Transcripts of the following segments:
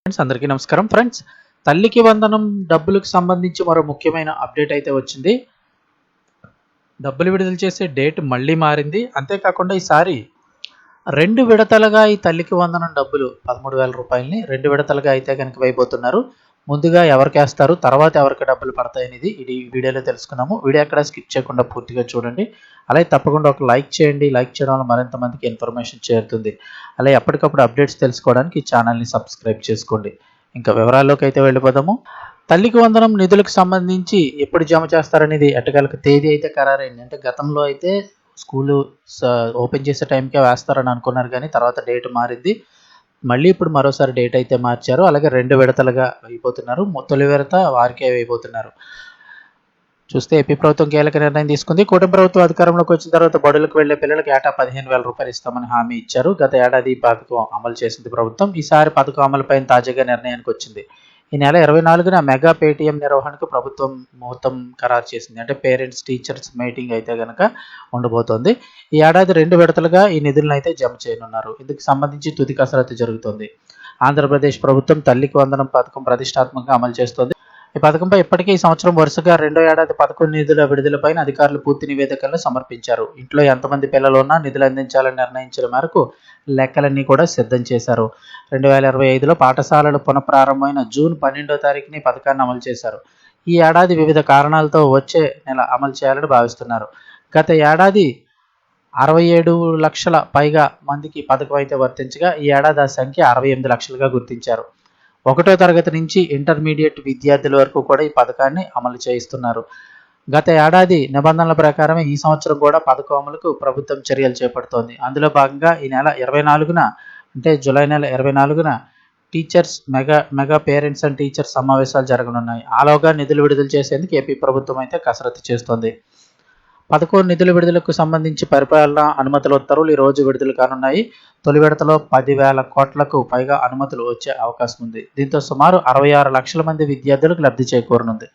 Friends అందరికీ నమస్కారం. Friends, తల్లికి వందనం డబ్బులకు సంబంధించి మరో ముఖ్యమైన అప్డేట్ అయితే వచ్చింది. డబ్బులు విడుదల చేసే డేట్ మళ్ళీ మారింది. అంతేకాకుండా ఈసారి 2 విడతలుగా ఈ తల్లికి వందనం డబ్బులు 13,000 రూపాయలని 2 విడతలుగా అయితే కనుక వేయబోతున్నారు. ముందుగా ఎవరికేస్తారు, తర్వాత ఎవరికి డబ్బులు పడతాయనేది ఈ వీడియోలో తెలుసుకున్నాము. వీడియో ఎక్కడ స్కిప్ చేయకుండా పూర్తిగా చూడండి. అలాగే తప్పకుండా ఒక లైక్ చేయండి. లైక్ చేయడం వల్ల మరింత మందికి ఇన్ఫర్మేషన్ చేరుతుంది. అలాగే ఎప్పటికప్పుడు అప్డేట్స్ తెలుసుకోవడానికి ఈ ఛానల్ని సబ్స్క్రైబ్ చేసుకోండి. ఇంకా వివరాల్లోకి అయితే వెళ్ళిపోదాము. తల్లికి వందనం నిధులకు సంబంధించి ఎప్పుడు జమ చేస్తారనేది ఎట్టకేలకు తేదీ అయితే ఖరారైంది. అంటే గతంలో అయితే స్కూలు ఓపెన్ చేసే టైంకే వేస్తారని అనుకున్నారు, కానీ తర్వాత డేట్ మారింది. మళ్ళీ ఇప్పుడు మరోసారి డేట్ అయితే మార్చారు. అలాగే 2 విడతలుగా వేయబోతున్నారు. తొలి విడత వారికే వేయబోతున్నారు. చూస్తే ఏపీ ప్రభుత్వం కీలక నిర్ణయం తీసుకుంది. కూటమి ప్రభుత్వం అధికారంలోకి వచ్చిన తర్వాత బడులకు వెళ్లే పిల్లలకు ఏటా 15,000 రూపాయలు ఇస్తామని హామీ ఇచ్చారు. గత ఏడాది ఈ పథకం అమలు చేసింది ప్రభుత్వం. ఈసారి పథకం అమలుపై తాజాగా నిర్ణయానికి వచ్చింది. ఈ నెల 24న మెగా పేటీఎం నిర్వహణకు ప్రభుత్వం ముహూర్తం ఖరారు చేసింది. అంటే పేరెంట్స్ టీచర్స్ మీటింగ్ అయితే కనుక ఉండబోతోంది. ఈ ఏడాది 2 విడతలుగా ఈ నిధులను అయితే జమ చేయనున్నారు. ఇందుకు సంబంధించి తుది కసరత్తు జరుగుతోంది. ఆంధ్రప్రదేశ్ ప్రభుత్వం తల్లికి వందనం పథకం ప్రతిష్టాత్మకంగా అమలు చేస్తోంది. ఈ పథకంపై ఇప్పటికే ఈ సంవత్సరం వరుసగా 2వ ఏడాది పథకం నిధుల విడుదలపైన అధికారులు పూర్తి నివేదికలను సమర్పించారు. ఇంట్లో ఎంతమంది పిల్లలు ఉన్నా నిధులు అందించాలని నిర్ణయించిన మేరకు లెక్కలన్నీ కూడా సిద్ధం చేశారు. 2025లో పాఠశాలలు పునఃప్రారంభమైన జూన్ 12వ తారీఖుని పథకాన్ని అమలు చేశారు. ఈ ఏడాది వివిధ కారణాలతో వచ్చే నెల అమలు చేయాలని భావిస్తున్నారు. గత ఏడాది 67 లక్షల పైగా మందికి పథకం అయితే వర్తించగా ఈ ఏడాది ఆ సంఖ్య 68 లక్షలుగా గుర్తించారు. 1వ తరగతి నుంచి ఇంటర్మీడియట్ విద్యార్థుల వరకు కూడా ఈ పథకాన్ని అమలు చేయిస్తున్నారు. గత ఏడాది నిబంధనల ప్రకారమే ఈ సంవత్సరం కూడా పథకం అమలుకు ప్రభుత్వం చర్యలు చేపడుతోంది. అందులో భాగంగా ఈ నెల 24న అంటే జూలై నెల 24న teachers mega parents and teachers సమావేశాలు జరగనున్నాయి. ఆలోగా నిధులు విడుదల చేసేందుకు ఏపీ ప్రభుత్వం అయితే కసరత్తు చేస్తోంది. పథకం నిధుల విడుదలకు సంబంధించి పరిపాలన అనుమతుల ఉత్తర్వులు ఈ రోజు విడుదల కానున్నాయి. తొలి విడతలో 10,000 కోట్లకు పైగా అనుమతులు వచ్చే అవకాశం ఉంది. దీంతో సుమారు 66 లక్షల మంది విద్యార్థులకు లబ్ధి చేకూరనుంది.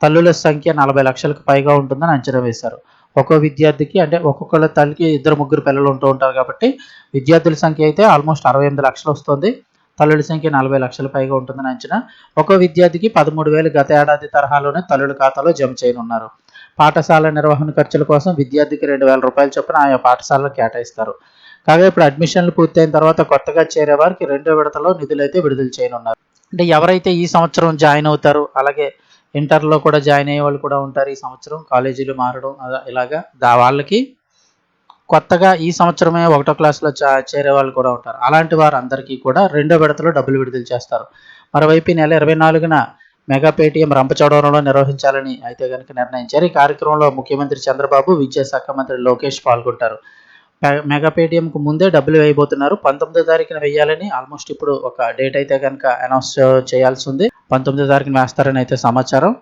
తల్లుల సంఖ్య 40 లక్షలకు పైగా ఉంటుందని అంచనా వేశారు. ఒక్కో విద్యార్థికి అంటే ఒక్కొక్కళ్ళ తల్లికి 2-3 పిల్లలు ఉంటూ ఉంటారు కాబట్టి విద్యార్థుల సంఖ్య అయితే ఆల్మోస్ట్ 68 లక్షలు వస్తుంది. తల్లుల సంఖ్య 40 లక్షల పైగా ఉంటుందని అంచనా. ఒక్కో విద్యార్థికి 13,000 గత ఏడాది తరహాలోనే తల్లుల ఖాతాలో జమ చేయనున్నారు. పాఠశాల నిర్వహణ ఖర్చుల కోసం విద్యార్థికి 2,000 రూపాయల చొప్పున ఆయా పాఠశాలకు కేటాయిస్తారు. కాగా ఇప్పుడు అడ్మిషన్లు పూర్తయిన తర్వాత కొత్తగా చేరే వారికి 2వ విడతలో నిధులు అయితే విడుదల చేయనున్నారు. అంటే ఎవరైతే ఈ సంవత్సరం జాయిన్ అవుతారో, అలాగే ఇంటర్లో కూడా జాయిన్ అయ్యే వాళ్ళు కూడా ఉంటారు. ఈ సంవత్సరం కాలేజీలు మారడం ఇలాగా వాళ్ళకి కొత్తగా ఈ సంవత్సరమే 1వ క్లాస్లో చేరే వాళ్ళు కూడా ఉంటారు. అలాంటి వారందరికీ కూడా 2వ విడతలో డబ్బులు విడుదల చేస్తారు. మరోవైపు ఈ నెల 24న మెగా పేటీఎం రంపచోడవరంలో నిర్వహించాలని అయితే కనుక నిర్ణయించారు. ఈ కార్యక్రమంలో ముఖ్యమంత్రి చంద్రబాబు, విద్యాశాఖ మంత్రి లోకేష్ పాల్గొంటారు. మెగా పేటీఎంకు ముందే డబ్బులు వేయబోతున్నారు. 19వ తారీఖున వేయాలని ఆల్మోస్ట్ ఇప్పుడు ఒక డేట్ అయితే కనుక అనౌన్స్ చేయాల్సి ఉంది. 19వ తారీఖున వేస్తారని అయితే సమాచారం.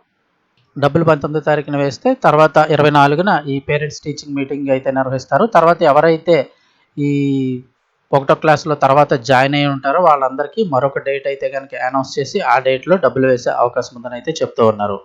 డబ్బులు 19వ తారీఖున వేస్తే తర్వాత 24న ఈ పేరెంట్స్ టీచింగ్ మీటింగ్ అయితే నిర్వహిస్తారు. తర్వాత ఎవరైతే ఈ 1వ క్లాస్లో తర్వాత జాయిన్ అయ్యి ఉంటారో వాళ్ళందరికీ మరొక డేట్ అయితే కనుక అనౌన్స్ చేసి ఆ డేట్లో డబ్బులు వేసే అవకాశం ఉందని అయితే చెప్తూ ఉన్నారు.